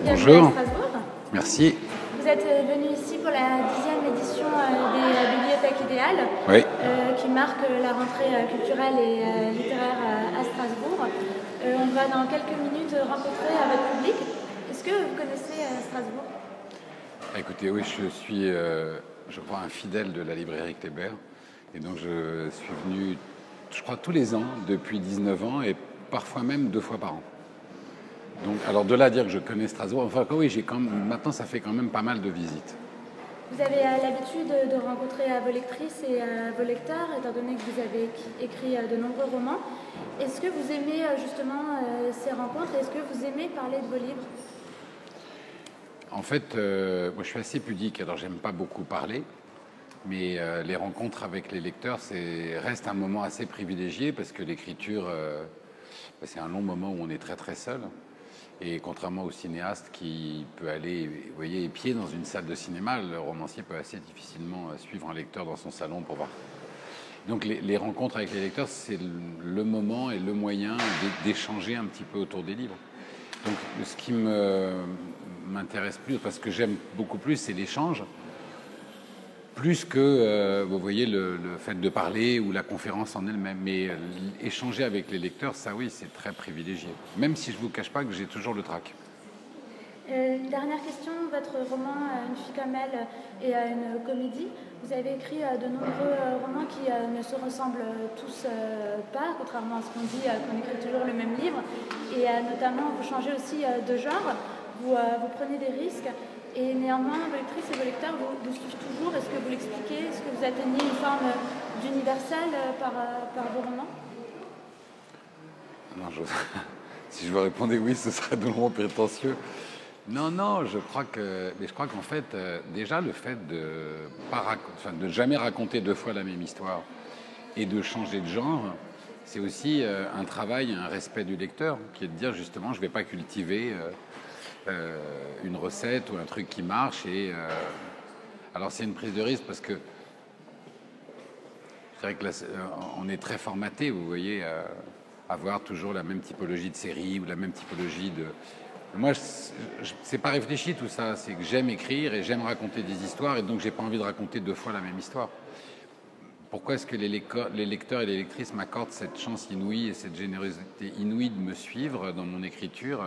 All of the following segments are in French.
Bienvenue Bonjour. à Strasbourg. Merci. Vous êtes venu ici pour la 10e édition des Bibliothèques Idéales, Oui. qui marque la rentrée culturelle et littéraire à Strasbourg. On va dans quelques minutes rencontrer votre public. Est-ce que vous connaissez Strasbourg? Écoutez, oui, je suis, je crois, un fidèle de la librairie Kléber. Et donc, je suis venu, je crois, tous les ans, depuis 19 ans, et parfois même 2 fois par an. Donc, alors, de là à dire que je connais Strasbourg, enfin, oui, maintenant, ça fait quand même pas mal de visites. Vous avez l'habitude de rencontrer vos lectrices et vos lecteurs, étant donné que vous avez écrit de nombreux romans. Est-ce que vous aimez justement ces rencontres et est-ce que vous aimez parler de vos livres? En fait, moi, je suis assez pudique, alors j'aime pas beaucoup parler. Mais les rencontres avec les lecteurs, reste un moment assez privilégié parce que l'écriture, c'est un long moment où on est très très seul. Et contrairement au cinéaste qui peut aller, vous voyez, épier dans une salle de cinéma, le romancier peut assez difficilement suivre un lecteur dans son salon pour voir. Donc les rencontres avec les lecteurs, c'est le moment et le moyen d'échanger un petit peu autour des livres. Donc ce qui m'intéresse plus, parce que j'aime beaucoup plus, c'est l'échange. Plus que, vous voyez, le fait de parler ou la conférence en elle-même. Mais échanger avec les lecteurs, ça oui, c'est très privilégié. Même si je ne vous cache pas que j'ai toujours le trac. Une dernière question. Votre roman Une fille comme elle est une comédie. Vous avez écrit de nombreux romans qui ne se ressemblent tous pas, contrairement à ce qu'on dit, qu'on écrit toujours le même livre. Et notamment, vous changez aussi de genre. Vous prenez des risques. Et néanmoins, vos lectrices et vos lecteurs vous suivent toujours. Est-ce que vous l'expliquez? Est-ce que vous atteignez une forme d'universel par vos romans? Non, si je vous répondais oui, ce serait drôlement prétentieux. Non, je crois qu'en fait, déjà le fait de jamais raconter 2 fois la même histoire et de changer de genre, c'est aussi un travail, un respect du lecteur, qui est de dire justement, je ne vais pas cultiver une recette ou un truc qui marche. Alors c'est une prise de risque parce que c'est vrai que là, on est très formaté, vous voyez, à voir toujours la même typologie de série ou la même typologie de... Moi, c'est pas réfléchi tout ça, c'est que j'aime écrire et j'aime raconter des histoires et donc j'ai pas envie de raconter 2 fois la même histoire. Pourquoi est-ce que les lecteurs et les lectrices m'accordent cette chance inouïe et cette générosité inouïe de me suivre dans mon écriture?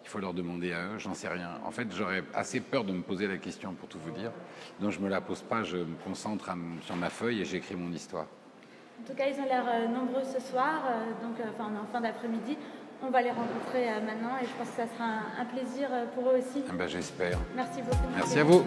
Il faut leur demander à eux, j'en sais rien. En fait, j'aurais assez peur de me poser la question, pour tout vous dire. Donc je me la pose pas, je me concentre sur ma feuille et j'écris mon histoire. En tout cas, ils ont l'air nombreux ce soir, donc on est en fin d'après-midi. On va les rencontrer maintenant et je pense que ça sera un plaisir pour eux aussi. Ben, j'espère. Merci beaucoup. Merci à vous.